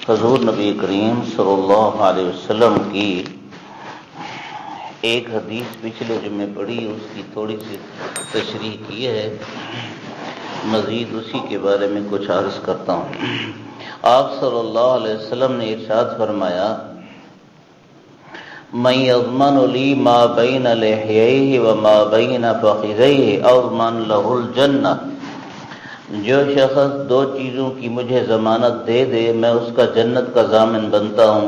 حضور نبی کریم صلی اللہ علیہ وسلم کی ایک حدیث پچھلے جمعے پڑھی، اس کی تھوڑی سی تشریح کی ہے، مزید اسی کے بارے میں کچھ عرض کرتا ہوں۔ آپ صلی اللہ علیہ وسلم نے ارشاد فرمایا، من یضمن لی ما بین لحییہ وما بین فخذیہ اضمن لہ الجنہ، جو شخص دو چیزوں کی مجھے ضمانت دے دے میں اس کا جنت کا ضامن بنتا ہوں۔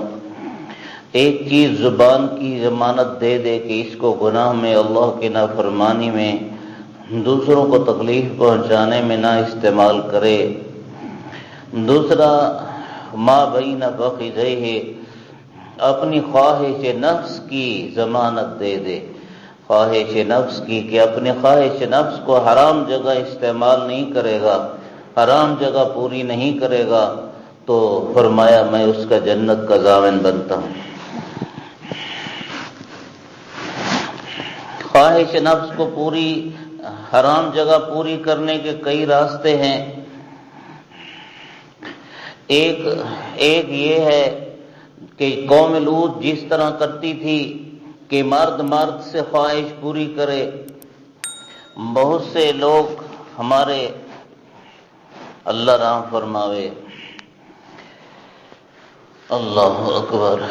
ایک چیز زبان کی ضمانت دے دے کہ اس کو گناہ میں، اللہ کی نافرمانی میں، دوسروں کو تکلیف پہنچانے میں نہ استعمال کرے۔ دوسرا، ما بین فخذیہ، اپنی خواہش نفس کی ضمانت دے دے، خواہش نفس کی، کہ اپنی خواہش نفس کو حرام جگہ استعمال نہیں کرے گا، حرام جگہ پوری نہیں کرے گا، تو فرمایا میں اس کا جنت کا ضامن بنتا ہوں۔ خواہش نفس کو پوری، حرام جگہ پوری کرنے کے کئی راستے ہیں۔ ایک یہ ہے کہ قوم لوط جس طرح کرتی تھی کہ مرد سے خواہش پوری کرے، بہت سے لوگ ہمارے، اللہ رحم فرماوے، اللہ اکبر،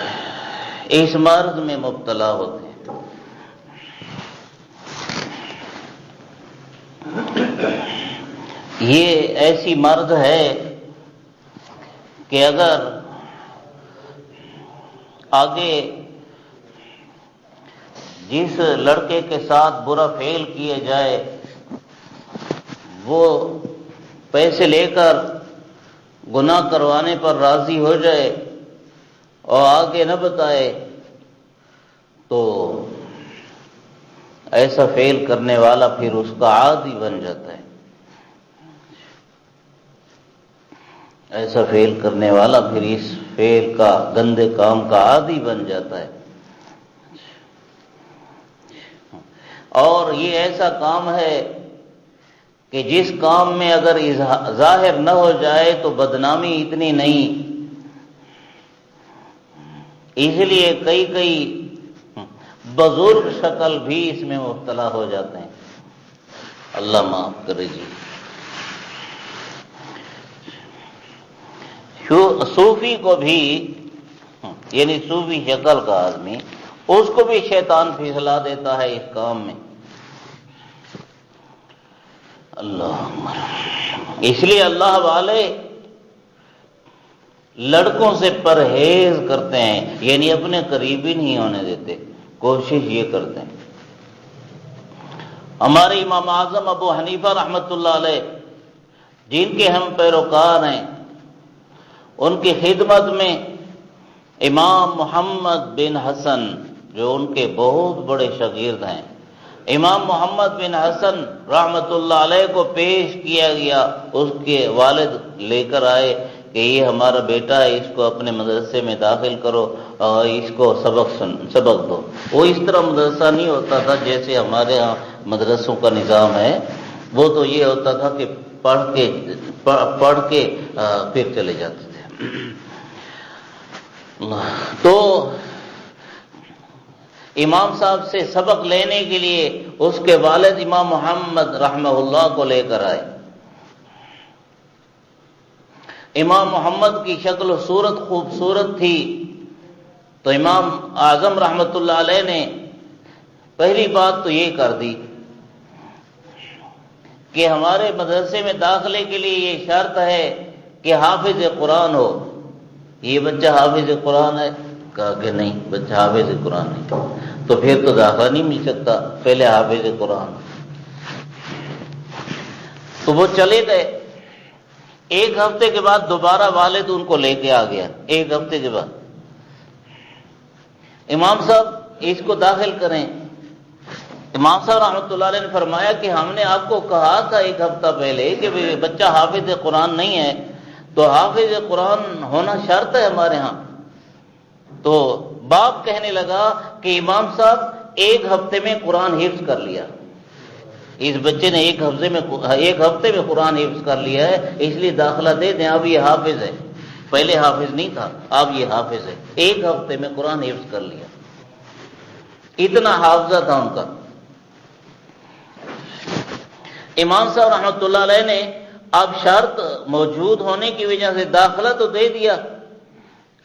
اس مرض میں مبتلا ہوتے ہیں۔ یہ ایسی مرض ہے کہ اگر آگے جس لڑکے کے ساتھ برا فعل کیے جائے وہ پیسے لے کر گناہ کروانے پر راضی ہو جائے اور آگے نہ بتائے تو ایسا فعل کرنے والا پھر اس کا عادی بن جاتا ہے۔ ایسا فعل کرنے والا پھر اس فعل کا، گندے کام کا عادی بن جاتا ہے۔ اور یہ ایسا کام ہے کہ جس کام میں اگر ظاہر نہ ہو جائے تو بدنامی اتنی نہیں، اس لیے کئی بزرگ شکل بھی اس میں مبتلا ہو جاتے ہیں، اللہ معاف کرے جی۔ صوفی کو بھی، یعنی صوفی شکل کا آدمی، اس کو بھی شیطان پھسلا دیتا ہے اس کام میں، اللہ۔ اس لیے اللہ والے لڑکوں سے پرہیز کرتے ہیں، یعنی اپنے قریبی نہیں ہونے دیتے، کوشش یہ کرتے ہیں۔ ہمارے امام اعظم ابو حنیفہ رحمۃ اللہ علیہ، جن کے ہم پیروکار ہیں، ان کی خدمت میں امام محمد بن حسن، جو ان کے بہت بڑے شاگرد ہیں، امام محمد بن حسن رحمۃ اللہ علیہ کو پیش کیا گیا۔ اس کے والد لے کر آئے کہ یہ ہمارا بیٹا ہے، اس کو اپنے مدرسے میں داخل کرو اور اس کو سبق دو۔ وہ اس طرح مدرسہ نہیں ہوتا تھا جیسے ہمارے ہاں مدرسوں کا نظام ہے، وہ تو یہ ہوتا تھا کہ پڑھ کے پھر چلے جاتے تھے۔ تو امام صاحب سے سبق لینے کے لیے اس کے والد امام محمد رحمہ اللہ کو لے کر آئے۔ امام محمد کی شکل و صورت خوبصورت تھی، تو امام اعظم رحمۃ اللہ علیہ نے پہلی بات تو یہ کر دی کہ ہمارے مدرسے میں داخلے کے لیے یہ شرط ہے کہ حافظ قرآن ہو۔ یہ بچہ حافظ قرآن ہے؟ کہا کہ نہیں، بچہ حافظ قرآن نہیں، تو پھر تو داخلہ نہیں مل سکتا، پہلے حافظ قرآن۔ تو وہ چلے گئے۔ ایک ہفتے کے بعد دوبارہ والد ان کو لے کے آ گیا، ایک ہفتے کے بعد، امام صاحب اس کو داخل کریں۔ امام صاحب رحمۃ اللہ علیہ نے فرمایا کہ ہم نے آپ کو کہا تھا ایک ہفتہ پہلے کہ بچہ حافظ قرآن نہیں ہے، تو حافظ قرآن ہونا شرط ہے ہمارے ہاں۔ تو باپ کہنے لگا کہ امام صاحب ایک ہفتے میں قرآن حفظ کر لیا، اس بچے نے ایک ہفتے میں قرآن حفظ کر لیا ہے، اس لیے داخلہ دے دیں، اب یہ حافظ ہے۔ پہلے حافظ نہیں تھا، اب یہ حافظ ہے، 1 ہفتے میں قرآن حفظ کر لیا، اتنا حافظہ تھا ان کا۔ امام صاحب رحمۃ اللہ علیہ نے اب شرط موجود ہونے کی وجہ سے داخلہ تو دے دیا،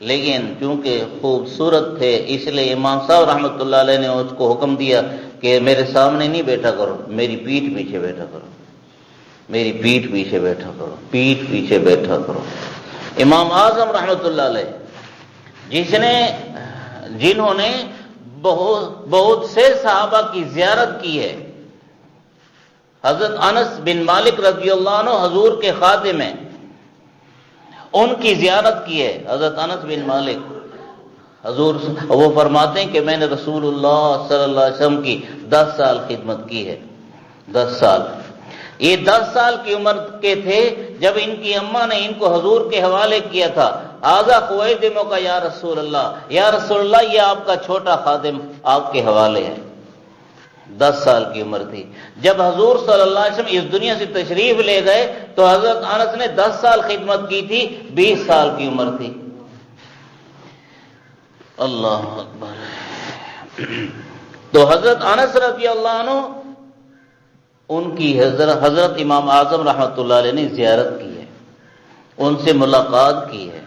لیکن چونکہ خوبصورت تھے اس لیے امام صاحب رحمۃ اللہ علیہ نے اس کو حکم دیا کہ میرے سامنے نہیں بیٹھا کرو، میری پیٹھ پیچھے بیٹھا کرو، میری پیٹھ پیچھے بیٹھا کرو، پیٹھ پیچھے بیٹھا کرو۔ امام اعظم رحمۃ اللہ علیہ جنہوں نے بہت سے صحابہ کی زیارت کی ہے، حضرت انس بن مالک رضی اللہ عنہ حضور کے خادم ہیں، ان کی زیارت کی ہے۔ حضرت انس بن مالک حضور وہ فرماتے ہیں کہ میں نے رسول اللہ صلی اللہ علیہ وسلم کی 10 سال خدمت کی ہے، 10 سال۔ یہ 10 سال کی عمر کے تھے جب ان کی اماں نے ان کو حضور کے حوالے کیا تھا، آزا خویدموں کا یا رسول اللہ، یا رسول اللہ یہ آپ کا چھوٹا خادم آپ کے حوالے ہے۔ 10 سال کی عمر تھی جب حضور صلی اللہ علیہ وسلم اس دنیا سے تشریف لے گئے تو حضرت انس نے 10 سال خدمت کی تھی، 20 سال کی عمر تھی۔ اللہ اکبر۔ تو حضرت انس رضی اللہ عنہ ان کی حضرت امام اعظم رحمۃ اللہ علیہ نے زیارت کی ہے، ان سے ملاقات کی ہے۔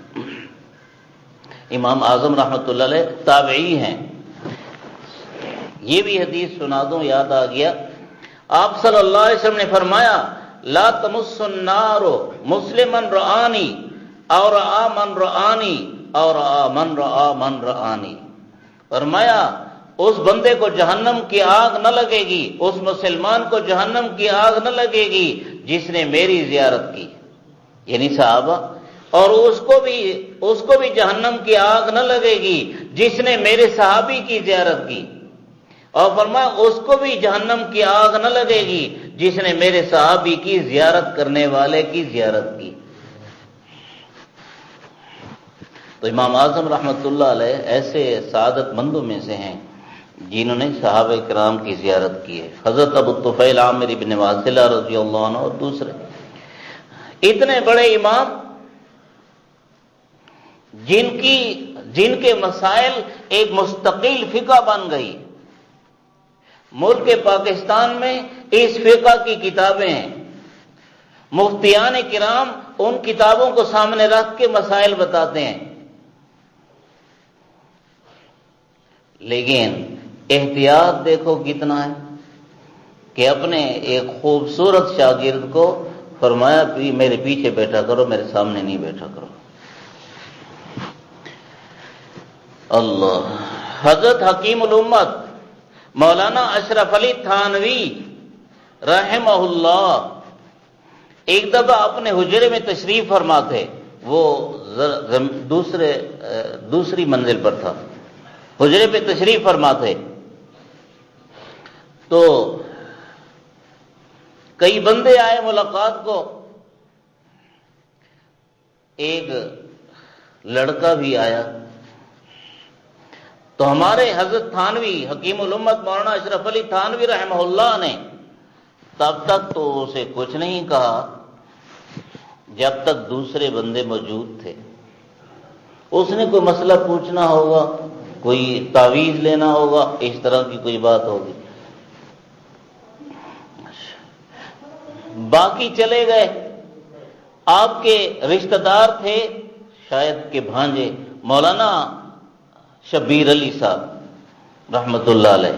امام اعظم رحمۃ اللہ علیہ تابعی ہیں۔ یہ بھی حدیث سنا دوں، یاد آ گیا، آپ صلی اللہ علیہ وسلم نے فرمایا لا تمس النار مسلما رآنی اور رآ من رآنی اور رآ من رآ من رآنی، فرمایا اس بندے کو جہنم کی آگ نہ لگے گی، اس مسلمان کو جہنم کی آگ نہ لگے گی جس نے میری زیارت کی، یعنی صحابہ، اور اس کو بھی جہنم کی آگ نہ لگے گی جس نے میرے صحابی کی زیارت کی، اور فرمایا اس کو بھی جہنم کی آگ نہ لگے گی جس نے میرے صحابی کی زیارت کرنے والے کی زیارت کی۔ تو امام اعظم رحمۃ اللہ علیہ ایسے سعادت مندوں میں سے ہیں جنہوں نے صحابہ کرام کی زیارت کی ہے۔ حضرت ابو الطفیل عامر بن واصلہ رضی اللہ عنہ اور دوسرے اتنے بڑے امام جن کے مسائل ایک مستقل فقہ بن گئی۔ ملک پاکستان میں اس فقہ کی کتابیں ہیں، مفتیان کرام ان کتابوں کو سامنے رکھ کے مسائل بتاتے ہیں، لیکن احتیاط دیکھو کتنا ہے کہ اپنے ایک خوبصورت شاگرد کو فرمایا میرے پیچھے بیٹھا کرو، میرے سامنے نہیں بیٹھا کرو۔ اللہ۔ حضرت حکیم الامت مولانا اشرف علی تھانوی رحمہ اللہ ایک دفعہ اپنے حجرے میں تشریف فرما تھے، وہ دوسری منزل پر تھا، حجرے پہ تشریف فرما تھے، تو کئی بندے آئے ملاقات کو، ایک لڑکا بھی آیا، تو ہمارے حضرت تھانوی حکیم الامت مولانا اشرف علی تھانوی رحمہ اللہ نے تب تک تو اسے کچھ نہیں کہا جب تک دوسرے بندے موجود تھے۔ اس نے کوئی مسئلہ پوچھنا ہوگا، کوئی تعویذ لینا ہوگا، اس طرح کی کوئی بات ہوگی، باقی چلے گئے۔ آپ کے رشتہ دار تھے شاید کہ بھانجے مولانا شبیر علی صاحب رحمت اللہ علیہ،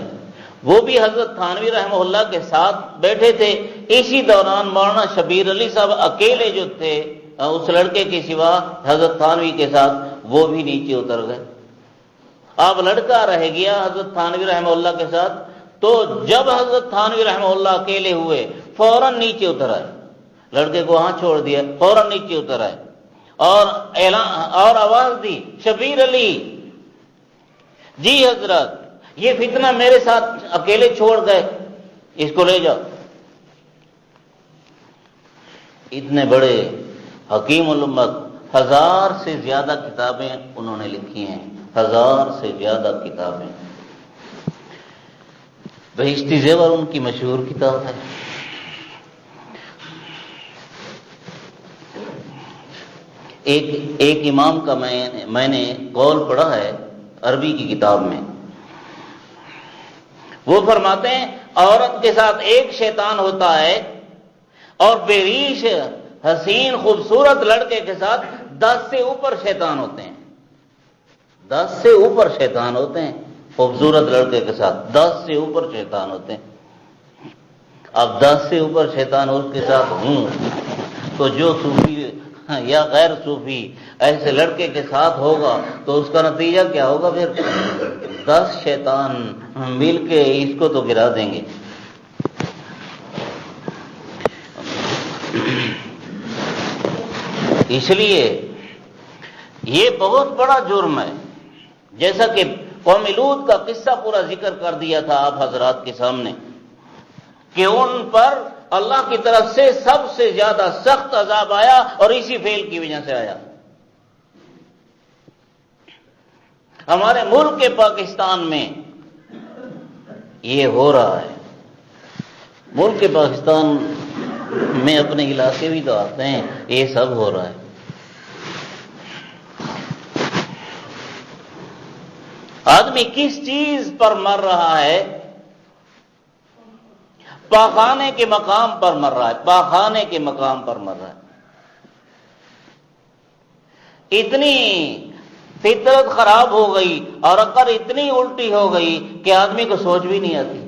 وہ بھی حضرت تھانوی رحمہ اللہ کے ساتھ بیٹھے تھے۔ اسی دوران مولانا شبیر علی صاحب اکیلے جو تھے اس لڑکے کے سوا حضرت تھانوی کے ساتھ، وہ بھی نیچے اتر گئے۔ اب لڑکا رہ گیا حضرت تھانوی رحمہ اللہ کے ساتھ، تو جب حضرت تھانوی رحمہ اللہ اکیلے ہوئے فوراً نیچے اتر آئے، لڑکے کو وہاں چھوڑ دیا، فوراً نیچے اتر آئے اور آواز دی شبیر علی، جی حضرت یہ فتنہ میرے ساتھ اکیلے چھوڑ گئے، اس کو لے جاؤ۔ اتنے بڑے حکیم الامت، 1000 سے زیادہ کتابیں انہوں نے لکھی ہیں، 1000 سے زیادہ کتابیں۔ بہشتی زیور ان کی مشہور کتاب ہے۔ ایک امام کا میں نے قول پڑھا ہے عربی کی کتاب میں، وہ فرماتے ہیں عورت کے ساتھ ایک شیطان ہوتا ہے اور بےریش حسین خوبصورت لڑکے کے ساتھ 10 سے اوپر شیطان ہوتے ہیں، 10 سے اوپر شیطان ہوتے ہیں خوبصورت لڑکے کے ساتھ 10 سے اوپر شیطان ہوتے ہیں۔ اب 10 سے اوپر شیطان اس کے ساتھ ہوں تو جو صوفی یا غیر صوفی ایسے لڑکے کے ساتھ ہوگا تو اس کا نتیجہ کیا ہوگا؟ پھر 10 شیطان مل کے اس کو تو گرا دیں گے۔ اس لیے یہ بہت بڑا جرم ہے، جیسا کہ قوم لوط کا قصہ پورا ذکر کر دیا تھا آپ حضرات کے سامنے کہ ان پر اللہ کی طرف سے سب سے زیادہ سخت عذاب آیا اور اسی فعل کی وجہ سے آیا۔ ہمارے ملک کے پاکستان میں یہ ہو رہا ہے، ملک کے پاکستان میں اپنے علاقے بھی تو آتے ہیں، یہ سب ہو رہا ہے۔ آدمی کس چیز پر مر رہا ہے؟ پاخانے کے مقام پر مر رہا ہے، پاخانے کے مقام پر مر رہا ہے۔ اتنی فطرت خراب ہو گئی اور عقل اتنی الٹی ہو گئی کہ آدمی کو سوچ بھی نہیں آتی۔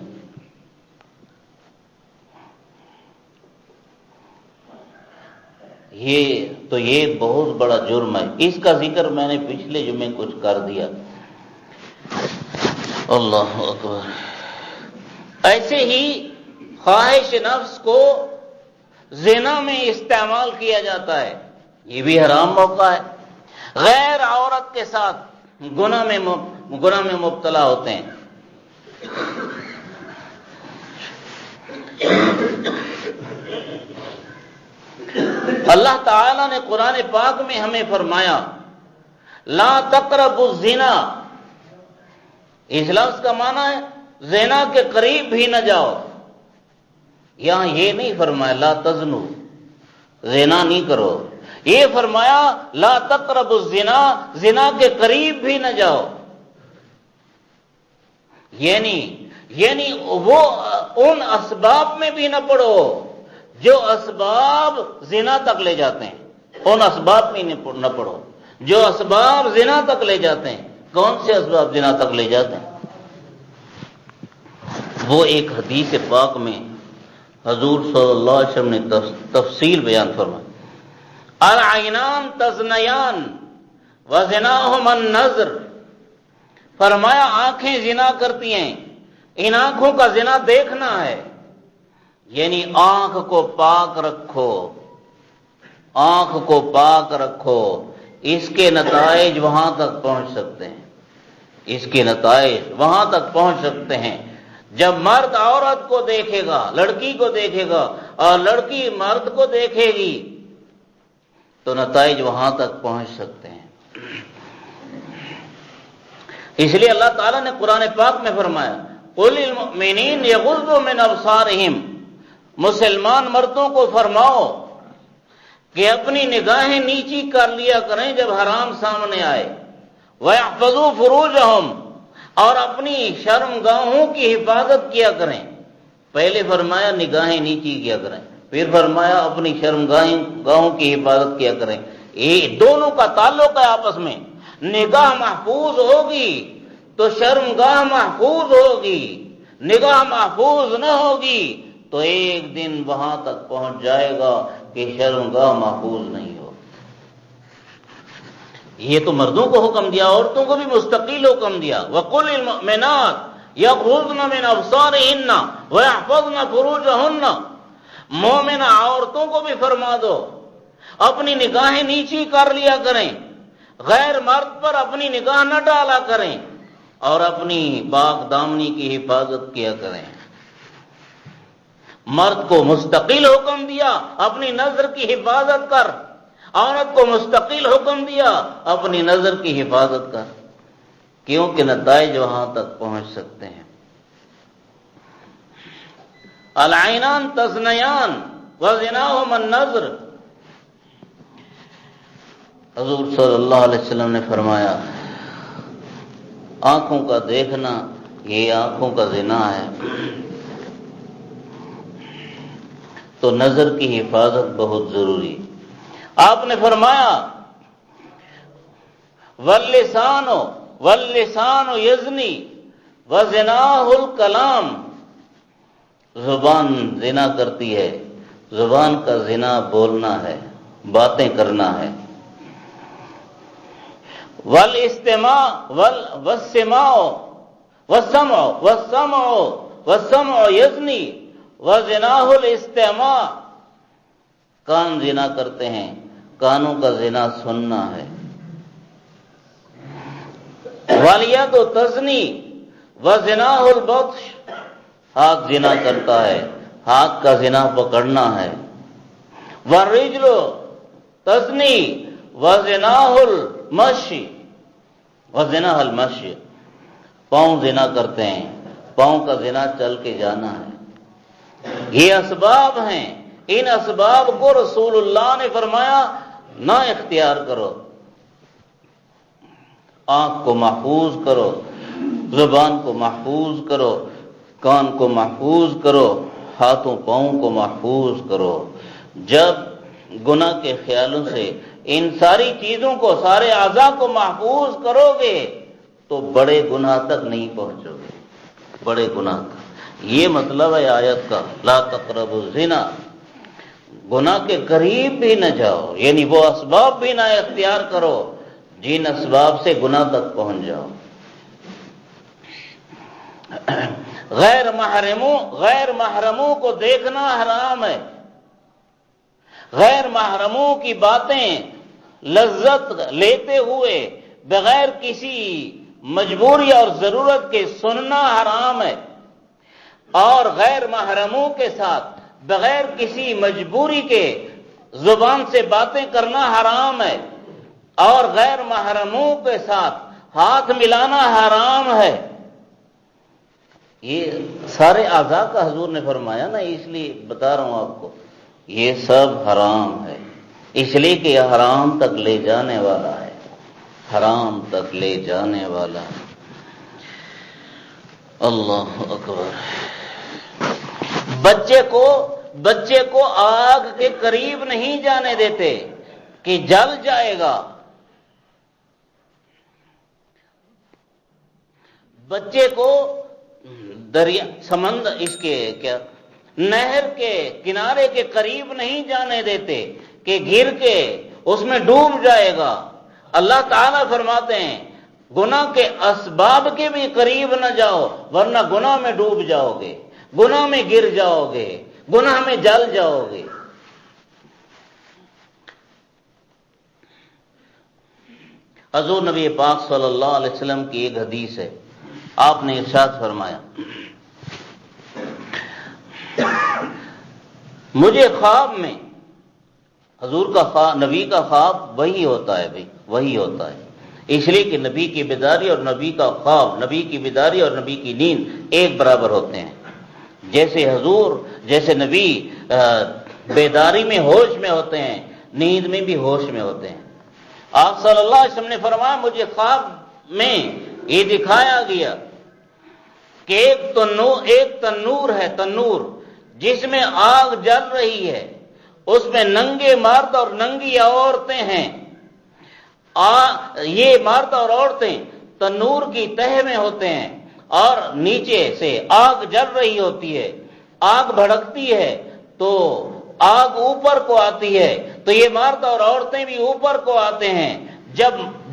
یہ بہت بڑا جرم ہے، اس کا ذکر میں نے پچھلے جمعے کچھ کر دیا۔ اللہ اکبر۔ ایسے ہی خواہش نفس کو زنا میں استعمال کیا جاتا ہے، یہ بھی حرام موقع ہے۔ غیر عورت کے ساتھ گناہ میں مبتلا ہوتے ہیں۔ اللہ تعالی نے قرآن پاک میں ہمیں فرمایا لا تقربوا الزنا، اس لفظ کا معنی ہے زنا کے قریب بھی نہ جاؤ۔ یہاں یہ نہیں فرمایا لا تزنو، زنا نہیں کرو، یہ فرمایا لا تقربوا الزنا، زنا کے قریب بھی نہ جاؤ۔ یعنی وہ ان اسباب میں بھی نہ پڑو جو اسباب زنا تک لے جاتے ہیں، ان اسباب میں نہ پڑو جو اسباب زنا تک لے جاتے ہیں۔ کون سے اسباب زنا تک لے جاتے ہیں؟ وہ ایک حدیث پاک میں حضور صلی اللہ علیہ وسلم نے تفصیل بیان فرمائی، العینان تزنیان وزناہما النظر، فرمایا آنکھیں زنا کرتی ہیں، ان آنکھوں کا زنا دیکھنا ہے۔ یعنی آنکھ کو پاک رکھو، آنکھ کو پاک رکھو، اس کے نتائج وہاں تک پہنچ سکتے ہیں، اس کے نتائج وہاں تک پہنچ سکتے ہیں۔ جب مرد عورت کو دیکھے گا، لڑکی کو دیکھے گا اور لڑکی مرد کو دیکھے گی تو نتائج وہاں تک پہنچ سکتے ہیں۔ اس لیے اللہ تعالیٰ نے قرآن پاک میں فرمایا قل للمؤمنین یغضوا من ابصارہم، مسلمان مردوں کو فرماؤ کہ اپنی نگاہیں نیچی کر لیا کریں جب حرام سامنے آئے، وَيَحْفَظُوا فُرُوجَهُمْ، اور اپنی شرمگاہوں کی حفاظت کیا کریں۔ پہلے فرمایا نگاہیں نیچی کیا کریں، پھر فرمایا اپنی شرمگاہوں کی حفاظت کیا کریں۔ یہ دونوں کا تعلق ہے آپس میں۔ نگاہ محفوظ ہوگی تو شرمگاہ محفوظ ہوگی، نگاہ محفوظ نہ ہوگی تو ایک دن وہاں تک پہنچ جائے گا کہ شرمگاہ محفوظ نہیں ہو۔ یہ تو مردوں کو حکم دیا، عورتوں کو بھی مستقل حکم دیا، وَقُلِ الْمُؤْمِنَاتِ يَغْضُضْنَ مِنْ أَبْصَارِهِنَّ وَيَحْفَظْنَ فُرُوجَهُنَّ، مومنہ عورتوں کو بھی فرما دو اپنی نگاہیں نیچی کر لیا کریں، غیر مرد پر اپنی نگاہ نہ ڈالا کریں اور اپنی پاک دامنی کی حفاظت کیا کریں۔ مرد کو مستقل حکم دیا اپنی نظر کی حفاظت کر، عورت کو مستقل حکم دیا اپنی نظر کی حفاظت کر، کیونکہ نتائج وہاں تک پہنچ سکتے ہیں۔ العینان تزنیان وزناہما النظر، حضور صلی اللہ علیہ وسلم نے فرمایا آنکھوں کا دیکھنا یہ آنکھوں کا زنا ہے، تو نظر کی حفاظت بہت ضروری۔ آپ نے فرمایا واللسان یزنی وزناہ الکلام، زبان زنا کرتی ہے، زبان کا زنا بولنا ہے، باتیں کرنا ہے۔ والسمع یزنی وزناہ الاستماع، کان زنا کرتے ہیں، کانوں کا زنا سننا ہے۔ والید تزنی وزناہ البطش، ہاتھ زنا کرتا ہے، ہاتھ کا زنا پکڑنا ہے۔ والرجل تزنی وزناہ المشی وزناہ المشی، پاؤں زنا کرتے ہیں، پاؤں کا زنا چل کے جانا ہے۔ یہ اسباب ہیں، ان اسباب کو رسول اللہ نے فرمایا نہ اختیار کرو۔ آنکھ کو محفوظ کرو، زبان کو محفوظ کرو، کان کو محفوظ کرو، ہاتھوں پاؤں کو محفوظ کرو۔ جب گناہ کے خیالوں سے ان ساری چیزوں کو، سارے اعضاء کو محفوظ کرو گے تو بڑے گناہ تک نہیں پہنچو گے، بڑے گناہ تک۔ یہ مطلب ہے آیت کا، لا تقربوا الزنا، گناہ کے قریب بھی نہ جاؤ، یعنی وہ اسباب بھی نہ اختیار کرو جن اسباب سے گناہ تک پہنچ جاؤ۔ غیر محرموں کو دیکھنا حرام ہے، غیر محرموں کی باتیں لذت لیتے ہوئے بغیر کسی مجبوری اور ضرورت کے سننا حرام ہے، اور غیر محرموں کے ساتھ بغیر کسی مجبوری کے زبان سے باتیں کرنا حرام ہے، اور غیر محرموں کے ساتھ ہاتھ ملانا حرام ہے۔ یہ سارے اعضاء کا حضور نے فرمایا نا، اس لیے بتا رہا ہوں آپ کو، یہ سب حرام ہے، اس لیے کہ یہ حرام تک لے جانے والا ہے، حرام تک لے جانے والا ہے۔ اللہ اکبر۔ بچے کو آگ کے قریب نہیں جانے دیتے کہ جل جائے گا۔ بچے کو دریا، سمندر، اس کے کیا، نہر کے کنارے کے قریب نہیں جانے دیتے کہ گر کے اس میں ڈوب جائے گا۔ اللہ تعالیٰ فرماتے ہیں گناہ کے اسباب کے بھی قریب نہ جاؤ، ورنہ گناہ میں ڈوب جاؤ گے، گناہ میں گر جاؤ گے، گناہ میں جل جاؤ گے۔ حضور نبی پاک صلی اللہ علیہ وسلم کی ایک حدیث ہے، آپ نے ارشاد فرمایا مجھے خواب میں، حضور کا خواب، نبی کا خواب وہی ہوتا ہے بھائی، وہی ہوتا ہے، اس لیے کہ نبی کی بیداری اور نبی کا خواب، نبی کی بیداری اور نبی کی نیند ایک برابر ہوتے ہیں۔ جیسے نبی بیداری میں ہوش میں ہوتے ہیں، نیند میں بھی ہوش میں ہوتے ہیں۔ آپ صلی اللہ علیہ وسلم نے فرمایا مجھے خواب میں یہ دکھایا گیا کہ ایک تنور ہے، تنور جس میں آگ جل رہی ہے، اس میں ننگے مرد اور ننگی عورتیں ہیں۔ یہ مرد اور عورتیں تنور کی تہہ میں ہوتے ہیں اور نیچے سے آگ جل رہی ہوتی ہے، آگ بھڑکتی ہے تو آگ اوپر کو آتی ہے، تو یہ مرد اور عورتیں بھی اوپر کو آتے ہیں۔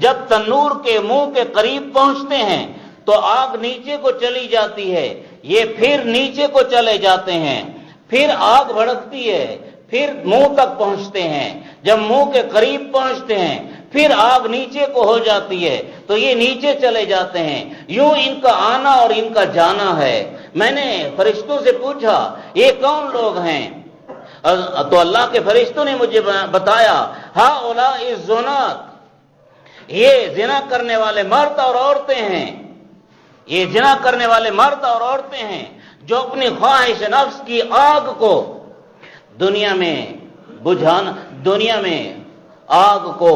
جب تنور کے منہ کے قریب پہنچتے ہیں تو آگ نیچے کو چلی جاتی ہے، یہ پھر نیچے کو چلے جاتے ہیں، پھر آگ بھڑکتی ہے، پھر منہ تک پہنچتے ہیں، جب منہ کے قریب پہنچتے ہیں پھر آگ نیچے کو ہو جاتی ہے تو یہ نیچے چلے جاتے ہیں۔ یوں ان کا آنا اور ان کا جانا ہے۔ میں نے فرشتوں سے پوچھا یہ کون لوگ ہیں؟ تو اللہ کے فرشتوں نے مجھے بتایا ہؤلاء الزنات، یہ زنا کرنے والے مرد اور عورتیں ہیں، یہ زنا کرنے والے مرد اور عورتیں ہیں جو اپنی خواہش نفس کی آگ کو دنیا میں بجھانا، دنیا میں آگ کو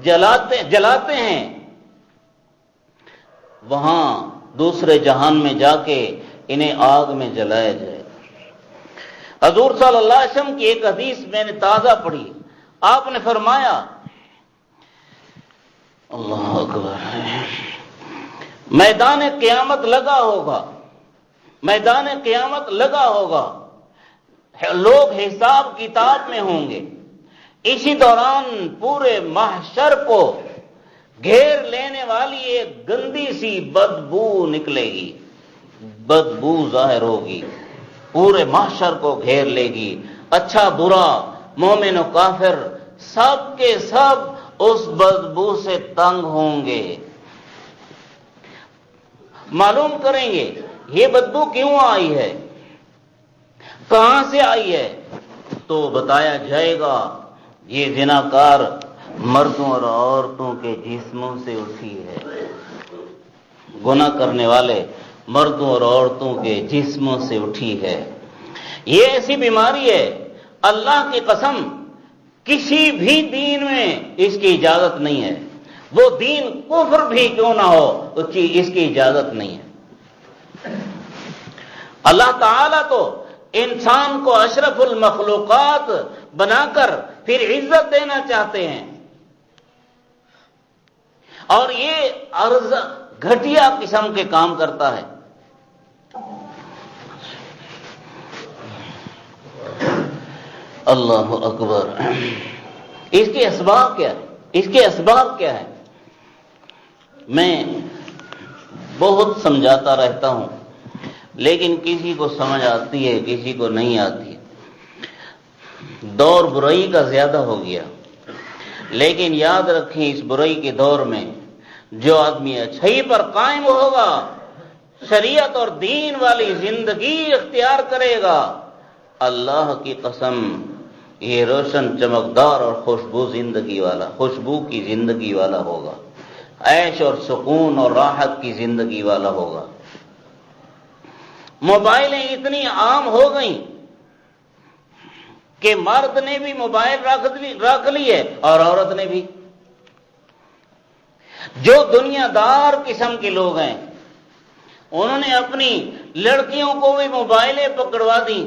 جلاتے ہیں، وہاں دوسرے جہان میں جا کے انہیں آگ میں جلایا جائے۔ حضور صلی اللہ علیہ وسلم کی ایک حدیث میں نے تازہ پڑھی، آپ نے فرمایا، اللہ اکبر، میدان قیامت لگا ہوگا، میدان قیامت لگا ہوگا، لوگ حساب کتاب میں ہوں گے، اسی دوران پورے محشر کو گھیر لینے والی ایک گندی سی بدبو نکلے گی، بدبو ظاہر ہوگی، پورے محشر کو گھیر لے گی، اچھا برا، مومن و کافر، سب کے سب اس بدبو سے تنگ ہوں گے۔ معلوم کریں گے یہ بدبو کیوں آئی ہے، کہاں سے آئی ہے، تو بتایا جائے گا یہ زناکار مردوں اور عورتوں کے جسموں سے اٹھی ہے، گناہ کرنے والے مردوں اور عورتوں کے جسموں سے اٹھی ہے۔ یہ ایسی بیماری ہے، اللہ کی قسم کسی بھی دین میں اس کی اجازت نہیں ہے، وہ دین کفر بھی کیوں نہ ہو اس کی اجازت نہیں ہے۔ اللہ تعالیٰ تو انسان کو اشرف المخلوقات بنا کر پھر عزت دینا چاہتے ہیں، اور یہ گھٹیا قسم کے کام کرتا ہے۔ اللہ اکبر۔ اس کے اسباب کیا ہے؟ اس کے اسباب کیا ہے؟ میں بہت سمجھاتا رہتا ہوں، لیکن کسی کو سمجھ آتی ہے، کسی کو نہیں آتی۔ دور برائی کا زیادہ ہو گیا، لیکن یاد رکھیں اس برائی کے دور میں جو آدمی اچھائی پر قائم ہوگا، شریعت اور دین والی زندگی اختیار کرے گا، اللہ کی قسم یہ روشن چمکدار اور خوشبو کی زندگی والا ہوگا، عیش اور سکون اور راحت کی زندگی والا ہوگا۔ موبائلیں اتنی عام ہو گئیں کہ مرد نے بھی موبائل رکھ لی ہے اور عورت نے بھی۔ جو دنیا دار قسم کے لوگ ہیں انہوں نے اپنی لڑکیوں کو بھی موبائلیں پکڑوا دی۔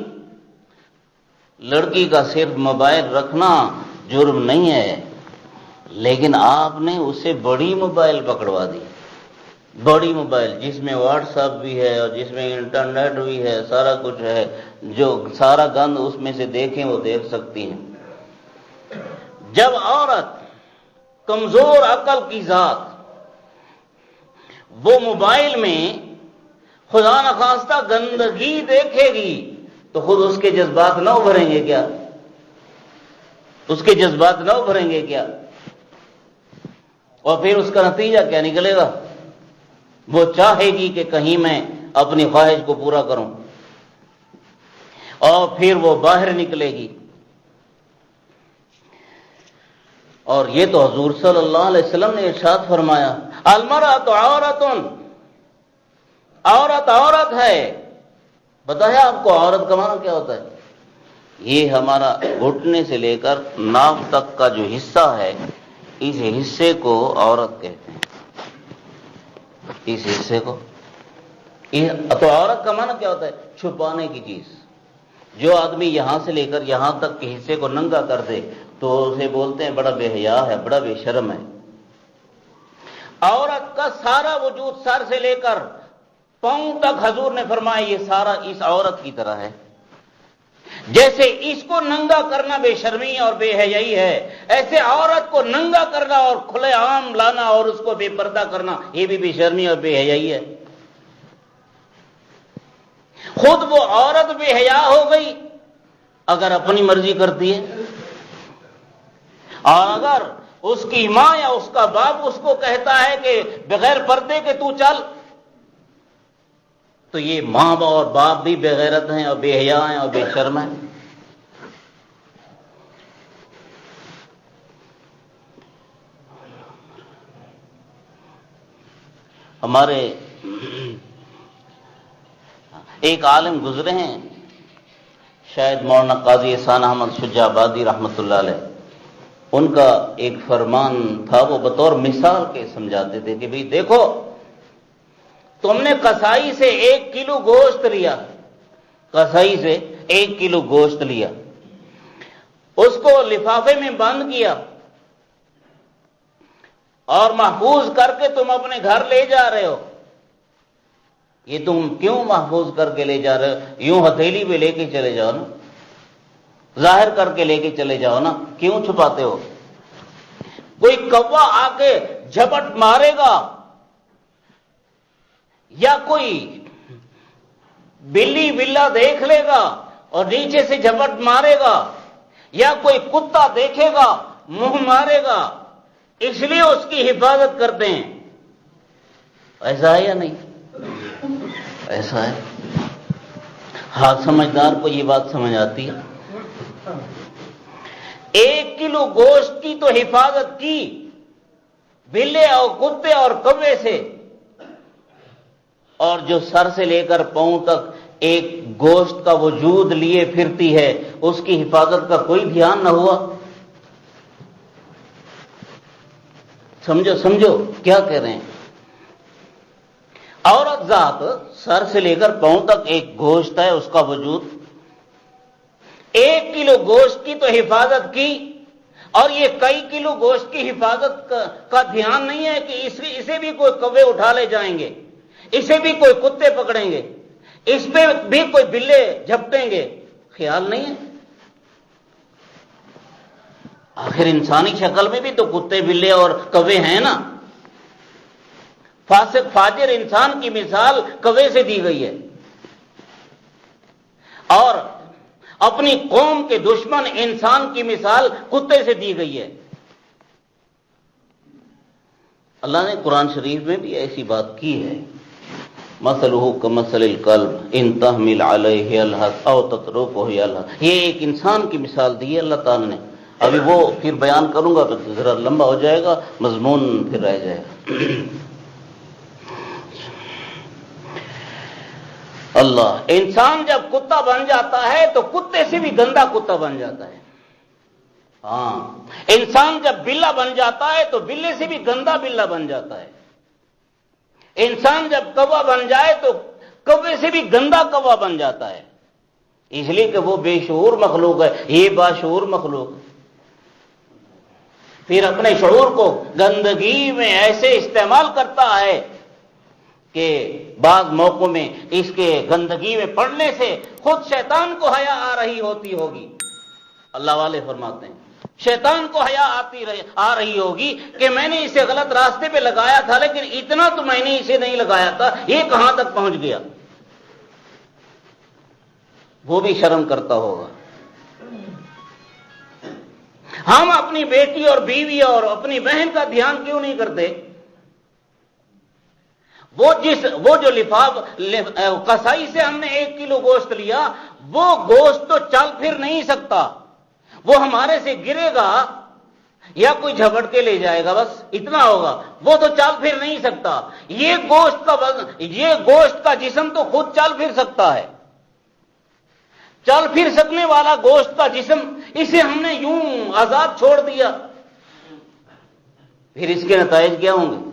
لڑکی کا صرف موبائل رکھنا جرم نہیں ہے، لیکن آپ نے اسے بڑی موبائل پکڑوا دی، بڑی موبائل جس میں واٹس ایپ بھی ہے اور جس میں انٹرنیٹ بھی ہے، سارا کچھ ہے، جو سارا گند اس میں سے دیکھیں وہ دیکھ سکتی ہیں۔ جب عورت کمزور عقل کی ذات وہ موبائل میں خدا نخواستہ گندگی دیکھے گی تو خود اس کے جذبات نہ ابھریں گے کیا؟ اس کے جذبات نہ ابھریں گے کیا؟ اور پھر اس کا نتیجہ کیا نکلے گا؟ وہ چاہے گی کہ کہیں میں اپنی خواہش کو پورا کروں، اور پھر وہ باہر نکلے گی۔ اور یہ تو حضور صلی اللہ علیہ وسلم نے ارشاد فرمایا، المرأۃ عورۃ، عورت عورت ہے۔ بتایا آپ کو عورت کا معنی کیا ہوتا ہے؟ یہ ہمارا گھٹنے سے لے کر ناک تک کا جو حصہ ہے، اس حصے کو عورت کہتے ہیں، اس حصے کو۔ تو عورت کا معنی کیا ہوتا ہے؟ چھپانے کی چیز۔ جو آدمی یہاں سے لے کر یہاں تک کے حصے کو ننگا کر دے تو اسے بولتے ہیں بڑا بے حیا ہے، بڑا بے شرم ہے۔ عورت کا سارا وجود سر سے لے کر پاؤں تک حضور نے فرمایا یہ سارا اس عورت کی طرح ہے۔ جیسے اس کو ننگا کرنا بے شرمی اور بے حیائی ہے، ایسے عورت کو ننگا کرنا اور کھلے عام لانا اور اس کو بے پردہ کرنا یہ بھی بے شرمی اور بے حیائی ہے۔ خود وہ عورت بے حیا ہو گئی اگر اپنی مرضی کرتی ہے، اور اگر اس کی ماں یا اس کا باپ اس کو کہتا ہے کہ بغیر پردے کے تو چل، تو یہ ماں اور باپ بھی بے غیرت ہیں اور بے حیا ہیں اور بے شرم ہیں۔ ہمارے ایک عالم گزرے ہیں، شاید مولانا قاضی احسان احمد شجاع آبادی رحمۃ اللہ علیہ، ان کا ایک فرمان تھا، وہ بطور مثال کے سمجھاتے تھے کہ بھئی دیکھو، تم نے قصائی سے 1 کلو گوشت لیا، قصائی سے 1 کلو گوشت لیا، اس کو لفافے میں بند کیا اور محفوظ کر کے تم اپنے گھر لے جا رہے ہو۔ یہ تم کیوں محفوظ کر کے لے جا رہے ہو؟ یوں ہتھیلی پہ لے کے چلے جاؤ نا، ظاہر کر کے لے کے چلے جاؤ نا، کیوں چھپاتے ہو؟ کوئی کوا آ کے جھپٹ مارے گا یا کوئی بلی بلا دیکھ لے گا اور نیچے سے جھپٹ مارے گا، یا کوئی کتا دیکھے گا منہ مارے گا، اس لیے اس کی حفاظت کرتے ہیں۔ ایسا ہے یا نہیں؟ ایسا ہے۔ ہاں، سمجھدار کو یہ بات سمجھ آتی ہے۔ 1 کلو گوشت کی تو حفاظت کی بلے اور کتے اور کوے سے، اور جو سر سے لے کر پاؤں تک ایک گوشت کا وجود لیے پھرتی ہے، اس کی حفاظت کا کوئی دھیان نہ ہوا؟ سمجھو کیا کہہ رہے ہیں؟ عورت ذات سر سے لے کر پاؤں تک ایک گوشت ہے، اس کا وجود، 1 کلو گوشت کی تو حفاظت کی، اور یہ کئی کلو گوشت کی حفاظت کا دھیان نہیں ہے کہ اسے بھی کوئی کوے اٹھا لے جائیں گے، اسے بھی کوئی کتے پکڑیں گے، اس پہ بھی کوئی بلے جھپٹیں گے، خیال نہیں ہے؟ آخر انسانی شکل میں بھی تو کتے بلے اور کوے ہیں نا۔ فاسق فاجر انسان کی مثال کوے سے دی گئی ہے، اور اپنی قوم کے دشمن انسان کی مثال کتے سے دی گئی ہے۔ اللہ نے قرآن شریف میں بھی ایسی بات کی ہے، مثلہ کمثل الکلب ان تحمل علیہ یلہث او تترکہ یلہث۔ یہ ایک انسان کی مثال دی ہے اللہ تعالی نے۔ ابھی وہ پھر بیان کروں گا تو ذرا لمبا ہو جائے گا، مضمون پھر رہ جائے گا۔ اللہ، انسان جب کتا بن جاتا ہے تو کتے سے بھی گندا کتا بن جاتا ہے۔ ہاں، انسان جب بلا بن جاتا ہے تو بلے سے بھی گندا بلا بن جاتا ہے۔ انسان جب کوا بن جائے تو کوے سے بھی گندا کوا بن جاتا ہے، اس لیے کہ وہ بے شعور مخلوق ہے، یہ باشعور مخلوق ہے۔ پھر اپنے شعور کو گندگی میں ایسے استعمال کرتا ہے کہ بعض موقعوں میں اس کے گندگی میں پڑنے سے خود شیطان کو حیا آ رہی ہوتی ہوگی۔ اللہ والے فرماتے ہیں شیطان کو حیا آ رہی ہوگی کہ میں نے اسے غلط راستے پہ لگایا تھا، لیکن اتنا تو میں نے اسے نہیں لگایا تھا، یہ کہاں تک پہنچ گیا۔ وہ بھی شرم کرتا ہوگا۔ ہم اپنی بیٹی اور بیوی اور اپنی بہن کا دھیان کیوں نہیں کرتے؟ وہ جو لفاف قصائی سے ہم نے 1 کلو گوشت لیا، وہ گوشت تو چل پھر نہیں سکتا، وہ ہمارے سے گرے گا یا کوئی جھپٹ کے لے جائے گا، بس اتنا ہوگا، وہ تو چل پھر نہیں سکتا۔ یہ گوشت کا جسم تو خود چل پھر سکتا ہے، چل پھر سکنے والا گوشت کا جسم، اسے ہم نے یوں آزاد چھوڑ دیا، پھر اس کے نتائج کیا ہوں گے؟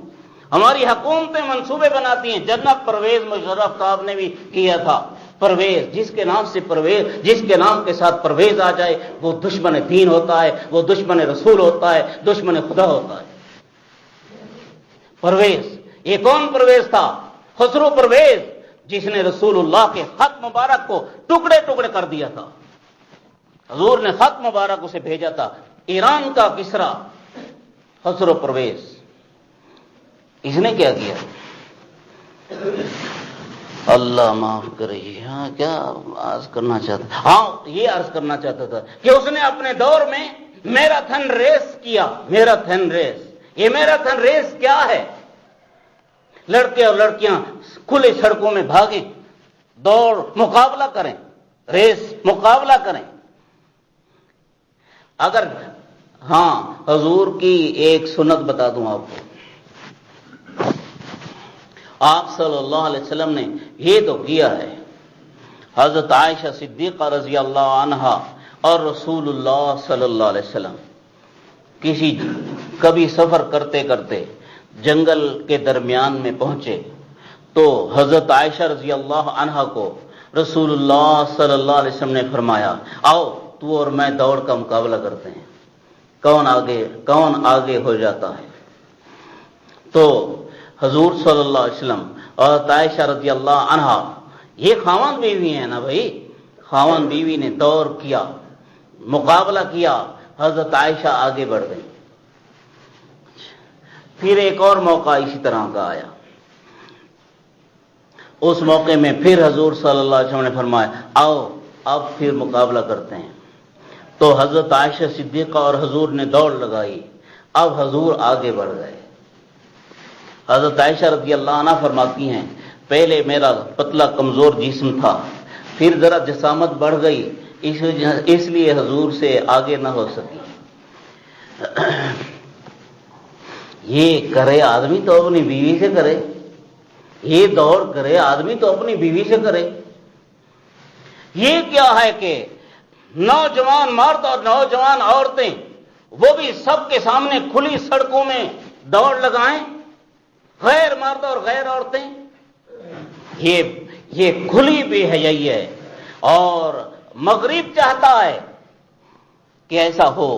ہماری حکومتیں منصوبے بناتی ہیں، جناب پرویز مشرف صاحب نے بھی کیا تھا، پرویز، جس کے نام کے ساتھ پرویز آ جائے وہ دشمن دین ہوتا ہے، وہ دشمن رسول ہوتا ہے، دشمن خدا ہوتا ہے۔ پرویز، یہ کون پرویز تھا؟ خسرو پرویز، جس نے رسول اللہ کے خط مبارک کو ٹکڑے ٹکڑے کر دیا تھا۔ حضور نے خط مبارک اسے بھیجا تھا، ایران کا کسرا خسرو پرویز، اس نے کیا کیا؟ اللہ معاف کرے۔ ہاں، کیا عرض کرنا چاہتا؟ ہاں، یہ عرض کرنا چاہتا تھا کہ اس نے اپنے دور میں میراتھن ریس کیا۔ میراتھن ریس، یہ میراتھن ریس کیا ہے؟ لڑکے اور لڑکیاں کھلے سڑکوں میں بھاگیں، دوڑ مقابلہ کریں، ریس مقابلہ کریں۔ اگر ہاں، حضور کی ایک سنت بتا دوں آپ کو، آپ صلی اللہ علیہ وسلم نے یہ تو کیا ہے۔ حضرت عائشہ صدیقہ رضی اللہ عنہا اور رسول اللہ صلی اللہ علیہ وسلم کبھی سفر کرتے کرتے جنگل کے درمیان میں پہنچے تو حضرت عائشہ رضی اللہ عنہا کو رسول اللہ صلی اللہ علیہ وسلم نے فرمایا آؤ تو اور میں دوڑ کا مقابلہ کرتے ہیں، کون آگے ہو جاتا ہے۔ تو حضور صلی اللہ علیہ وسلم اور عائشہ رضی اللہ عنہا یہ خاوند بیوی ہیں نا بھائی، خاوند بیوی نے دور کیا، مقابلہ کیا، حضرت عائشہ آگے بڑھ گئی۔ پھر ایک اور موقع اسی طرح کا آیا، اس موقع میں پھر حضور صلی اللہ علیہ وسلم نے فرمایا آؤ اب پھر مقابلہ کرتے ہیں۔ تو حضرت عائشہ صدیقہ اور حضور نے دوڑ لگائی، اب حضور آگے بڑھ گئے۔ حضرت عائشہ رضی اللہ عنہ فرماتی ہیں پہلے میرا پتلا کمزور جسم تھا، پھر ذرا جسامت بڑھ گئی، اس لیے حضور سے آگے نہ ہو سکی۔ یہ کرے آدمی تو اپنی بیوی سے کرے، یہ دوڑ کرے آدمی تو اپنی بیوی سے کرے۔ یہ کیا ہے کہ نوجوان مرد اور نوجوان عورتیں وہ بھی سب کے سامنے کھلی سڑکوں میں دوڑ لگائیں، غیر مرد اور غیر عورتیں، یہ کھلی بے حیائی ہے۔ اور مغرب چاہتا ہے کہ ایسا ہو،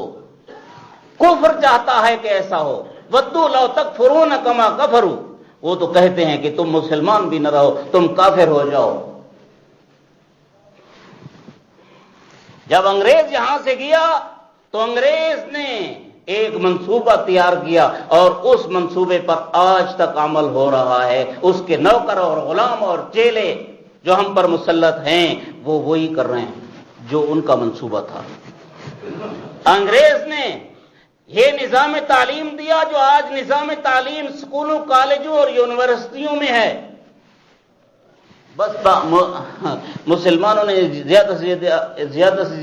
کفر چاہتا ہے کہ ایسا ہو، ودوا لو تکفرون کما کفروا، وہ تو کہتے ہیں کہ تم مسلمان بھی نہ رہو، تم کافر ہو جاؤ۔ جب انگریز یہاں سے گیا تو انگریز نے ایک منصوبہ تیار کیا اور اس منصوبے پر آج تک عمل ہو رہا ہے۔ اس کے نوکر اور غلام اور چیلے جو ہم پر مسلط ہیں وہ وہی کر رہے ہیں جو ان کا منصوبہ تھا۔ انگریز نے یہ نظام تعلیم دیا جو آج نظام تعلیم اسکولوں، کالجوں اور یونیورسٹیوں میں ہے۔ بس مسلمانوں نے زیادہ سے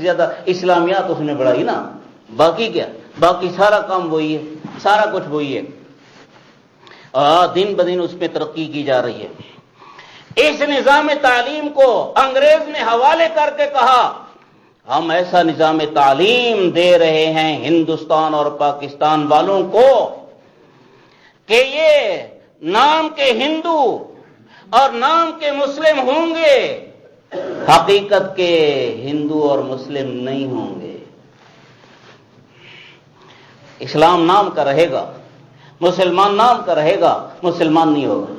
زیادہ اسلامیات اس نے بڑھائی نا، باقی کیا؟ باقی سارا کام وہی ہے، سارا کچھ وہی ہے، دن بدن اس میں ترقی کی جا رہی ہے۔ اس نظام تعلیم کو انگریز نے حوالے کر کے کہا ہم ایسا نظام تعلیم دے رہے ہیں ہندوستان اور پاکستان والوں کو کہ یہ نام کے ہندو اور نام کے مسلم ہوں گے، حقیقت کے ہندو اور مسلم نہیں ہوں گے۔ اسلام نام کا رہے گا، مسلمان نام کا رہے گا، مسلمان نہیں ہوگا۔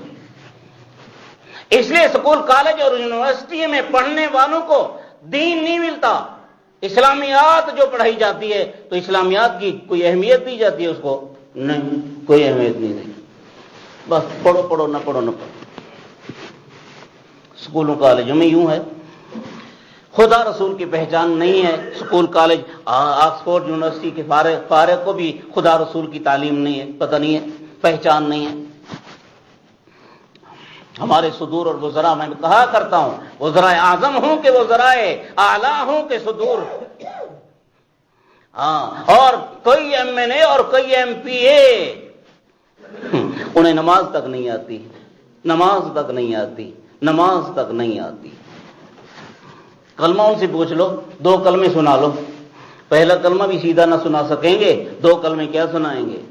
اس لیے اسکول، کالج اور یونیورسٹی میں پڑھنے والوں کو دین نہیں ملتا۔ اسلامیات جو پڑھائی جاتی ہے تو اسلامیات کی کوئی اہمیت دی جاتی ہے، اس کو نہیں، کوئی اہمیت نہیں دی، بس پڑھو نہ پڑھو۔ اسکولوں کالجوں میں یوں ہے، خدا رسول کی پہچان نہیں ہے۔ اسکول کالج، آکسفورڈ یونیورسٹی کے فارغ کو بھی خدا رسول کی تعلیم نہیں ہے، پتہ نہیں ہے، پہچان نہیں ہے۔ ہمارے صدور اور وزراء، میں کہا کرتا ہوں وزراء اعظم ہوں کہ وزراء اعلیٰ ہوں کہ صدور، اور کئی ایم این اے اور کئی ایم پی اے، انہیں نماز تک نہیں آتی، نماز تک نہیں آتی۔ کلمہ ان سے پوچھ لو، 2 کلمے سنا لو، پہلا کلمہ بھی سیدھا نہ سنا سکیں گے، 2 کلمے کیا سنائیں گے؟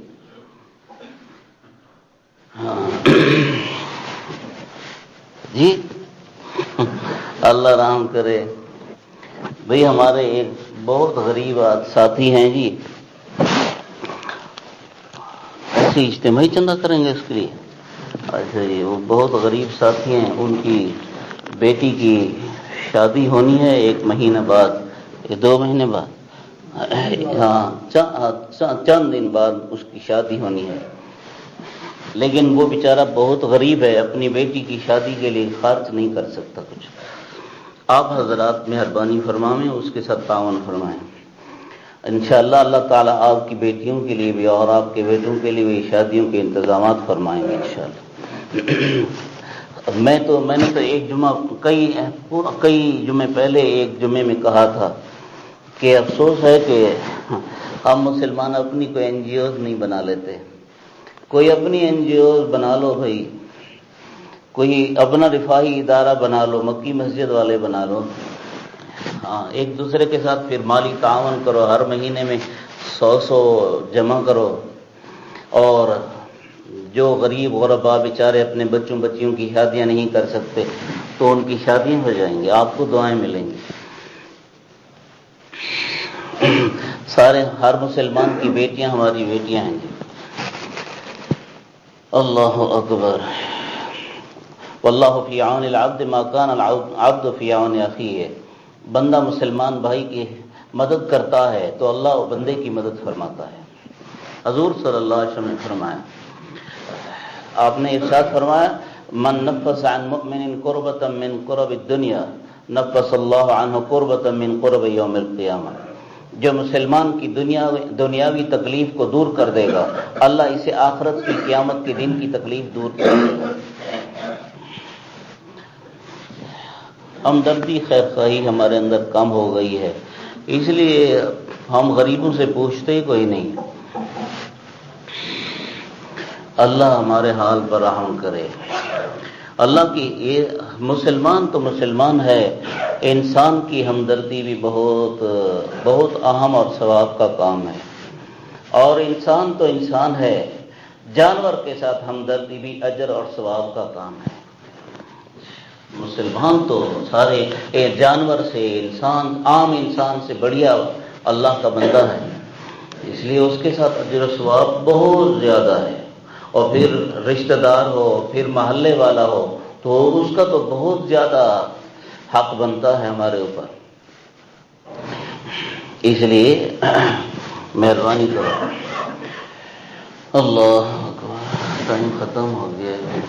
جی اللہ رحم کرے۔ بھئی ہمارے ایک بہت غریب ساتھی ہیں جی، ایسے اجتماعی چندہ کریں گے اس کے لیے؟ اچھا جی، وہ بہت غریب ساتھی ہیں، ان کی بیٹی کی شادی ہونی ہے 1 مہینہ بعد، 2 مہینے بعد، چند دن بعد اس کی شادی ہونی ہے، لیکن وہ بیچارہ بہت غریب ہے، اپنی بیٹی کی شادی کے لیے خرچ نہیں کر سکتا کچھ۔ آپ حضرات مہربانی فرمائیں، اس کے ساتھ تعاون فرمائیں، انشاءاللہ اللہ تعالیٰ آپ کی بیٹیوں کے لیے بھی اور آپ کے بیٹوں کے لیے بھی شادیوں کے انتظامات فرمائیں گے انشاءاللہ۔ میں نے تو ایک جمعہ کئی جمعے پہلے ایک جمعے میں کہا تھا کہ افسوس ہے کہ ہم مسلمان اپنی کوئی این جی اوز نہیں بنا لیتے۔ کوئی اپنی این جی اوز بنا لو بھائی، کوئی اپنا رفاہی ادارہ بنا لو، مکی مسجد والے بنا لو، ایک دوسرے کے ساتھ پھر مالی تعاون کرو، ہر مہینے میں 100 جمع کرو، اور جو غریب غربا بیچارے اپنے بچوں بچیوں کی شادیاں نہیں کر سکتے تو ان کی شادیاں ہو جائیں گی، آپ کو دعائیں ملیں گی۔ سارے ہر مسلمان کی بیٹیاں ہماری بیٹیاں ہیں جی۔ اللہ اکبر۔ واللہ فی عون العبد ما کان العبد فی عون اخیہ، بندہ مسلمان بھائی کی مدد کرتا ہے تو اللہ بندے کی مدد فرماتا ہے۔ حضور صلی اللہ علیہ وسلم نے فرمایا، آپ نے ارشاد فرمایا، من نفس عن مؤمن کربۃ من کرب الدنیا نفس اللہ عنہ کربۃ من کرب یوم القیامہ، جو مسلمان کی دنیاوی تکلیف کو دور کر دے گا اللہ اسے آخرت کی قیامت کے دن کی تکلیف دور کر دے گا۔ ہمدردی خیر خواہی ہمارے اندر کم ہو گئی ہے، اس لیے ہم غریبوں سے پوچھتے ہی کوئی نہیں۔ اللہ ہمارے حال پر رحم کرے۔ اللہ کی یہ مسلمان تو مسلمان ہے، انسان کی ہمدردی بھی بہت بہت اہم اور ثواب کا کام ہے، اور انسان تو انسان ہے، جانور کے ساتھ ہمدردی بھی اجر اور ثواب کا کام ہے۔ مسلمان تو سارے جانور سے انسان، عام انسان سے بڑھیا اللہ کا بندہ ہے، اس لیے اس کے ساتھ اجر و ثواب بہت زیادہ ہے، اور پھر رشتہ دار ہو، پھر محلے والا ہو تو اس کا تو بہت زیادہ حق بنتا ہے ہمارے اوپر۔ اس لیے مہربانی کرو۔ اللہ اکبر، ٹائم ختم ہو گیا ہے۔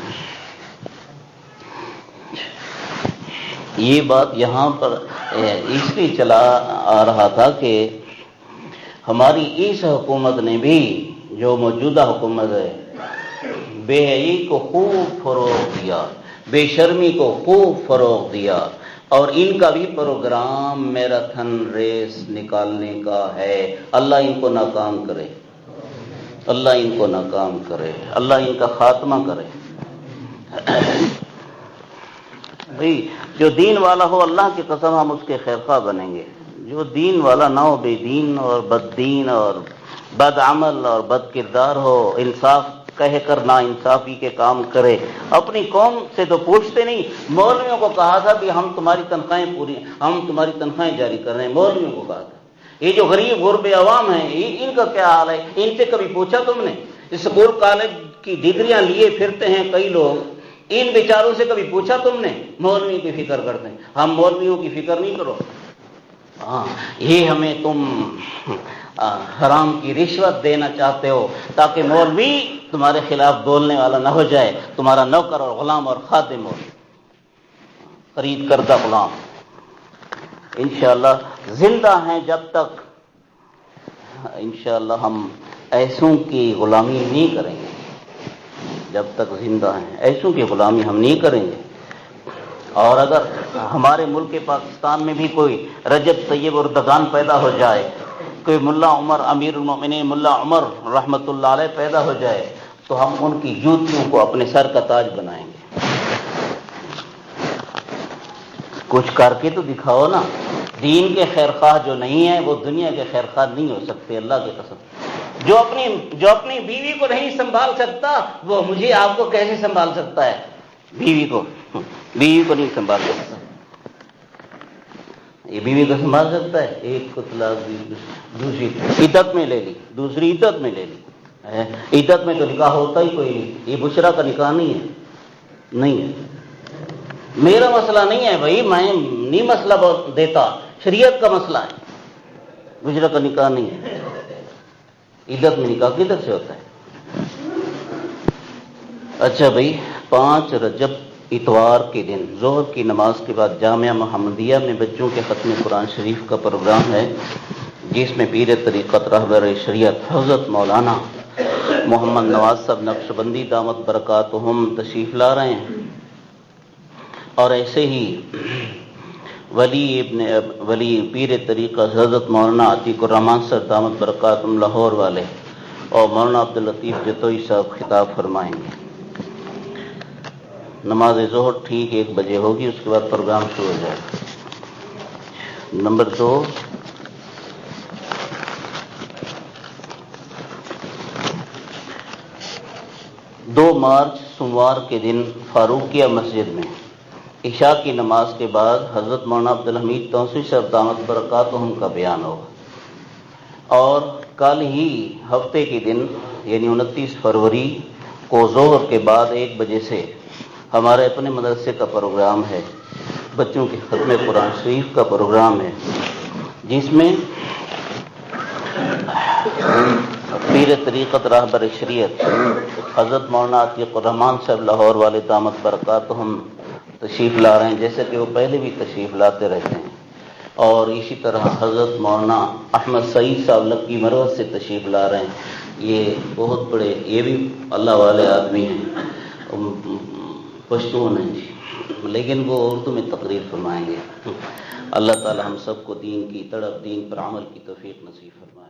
یہ بات یہاں پر اس لیے چلا آ رہا تھا کہ ہماری اس حکومت نے بھی، جو موجودہ حکومت ہے، بے حیائی کو خوب فروغ دیا، بے شرمی کو خوب فروغ دیا، اور ان کا بھی پروگرام میراتھن ریس نکالنے کا ہے۔ اللہ ان کو ناکام کرے، اللہ ان کو ناکام کرے، اللہ ان کا خاتمہ کرے۔ بھئی جو دین والا ہو اللہ کی قسم ہم اس کے خیر خواہ بنیں گے، جو دین والا نہ ہو، بے دین اور بد دین اور بد عمل اور بد کردار ہو، انصاف کہہ کر نا انصافی کے کام کرے، اپنی قوم سے تو پوچھتے نہیں۔ مولویوں کو کہا تھا کہ ہم تمہاری تنخواہیں جاری کر رہے ہیں، مولویوں کو کہا تھا۔ یہ جو غریب غرب عوام ہیں ان کا کیا حال ہے، ان سے کبھی پوچھا تم نے؟ اسکول کالج کی ڈگریاں لیے پھرتے ہیں کئی لوگ، ان بیچاروں سے کبھی پوچھا تم نے؟ مولوی کی فکر کرتے ہیں، ہم مولویوں کی فکر نہیں کرو۔ ہاں، یہ ہمیں تم حرام کی رشوت دینا چاہتے ہو تاکہ مولوی تمہارے خلاف بولنے والا نہ ہو جائے، تمہارا نوکر اور غلام اور خادم ہو، خرید کردہ غلام۔ انشاءاللہ زندہ ہیں جب تک انشاءاللہ ہم ایسوں کی غلامی نہیں کریں گے، جب تک زندہ ہیں ایسوں کی غلامی ہم نہیں کریں گے۔ اور اگر ہمارے ملک پاکستان میں بھی کوئی رجب طیب اردگان پیدا ہو جائے، کوئی ملا عمر امیر المومنین ملا عمر رحمۃ اللہ علیہ پیدا ہو جائے تو ہم ان کی جوتیوں کو اپنے سر کا تاج بنائیں گے۔ کچھ کر کے تو دکھاؤ نا۔ دین کے خیر خواہ جو نہیں ہیں وہ دنیا کے خیر خواہ نہیں ہو سکتے، اللہ کی قسم۔ جو اپنی بیوی کو نہیں سنبھال سکتا وہ مجھے آپ کو کیسے سنبھال سکتا ہے؟ بیوی کو نہیں سنبھال سکتا، یہ بیوی کو سنبھال سکتا ہے؟ ایک کو طلاق دی، دوسری عدت میں لے لی، دوسری عدت میں لے لی۔ عدت میں تو نکاح ہوتا ہی کوئی نہیں، یہ بشرا کا نکاح نہیں ہے۔ میرا مسئلہ نہیں ہے بھائی، میں نہیں مسئلہ دیتا، شریعت کا مسئلہ ہے، بشرا کا نکاح نہیں ہے۔ عدت میں نکاح کدھر سے ہوتا ہے؟ اچھا بھائی، 5 رجب اتوار کے دن ظہر کی نماز کے بعد جامعہ محمدیہ میں بچوں کے ختم قرآن شریف کا پروگرام ہے، جس میں پیر طریقت رہبر شریعت حضرت مولانا محمد نواز صاحب نقشبندی دامت برکاتہم تشریف لا رہے ہیں، اور ایسے ہی ولی پیر طریقت حضرت مولانا عتیق الرحمان صاحب دامت برکاتہم لاہور والے اور مولانا عبداللطیف جتوئی صاحب خطاب فرمائیں گے۔ نماز ظہر ٹھیک 1 بجے ہوگی، اس کے بعد پروگرام شروع ہو جائے گا۔ نمبر 2، 2 مارچ سوموار کے دن فاروقیہ مسجد میں عشاء کی نماز کے بعد حضرت مولانا عبدالحمید توسیع صاحب دامت برکاتہم کا بیان ہوگا، اور کل ہی ہفتے کے دن یعنی 29 فروری کو ظہر کے بعد 1 بجے سے ہمارے اپنے مدرسے کا پروگرام ہے، بچوں کے ختم قرآن شریف کا پروگرام ہے، جس میں پیر طریقت راہبر شریعت حضرت مولانا عتیق الرحمان صاحب لاہور والے دامت برکاتہم تشریف لا رہے ہیں، جیسے کہ وہ پہلے بھی تشریف لاتے رہتے ہیں، اور اسی طرح حضرت مولانا احمد سعید صاحب لکی مروت سے تشریف لا رہے ہیں۔ یہ بہت بڑے، یہ بھی اللہ والے آدمی ہیں، پشتون ہیں جی، لیکن وہ اردو میں تقریر فرمائیں گے۔ اللہ تعالی ہم سب کو دین کی تڑپ، دین پر عمل کی توفیق نصیب فرمائے۔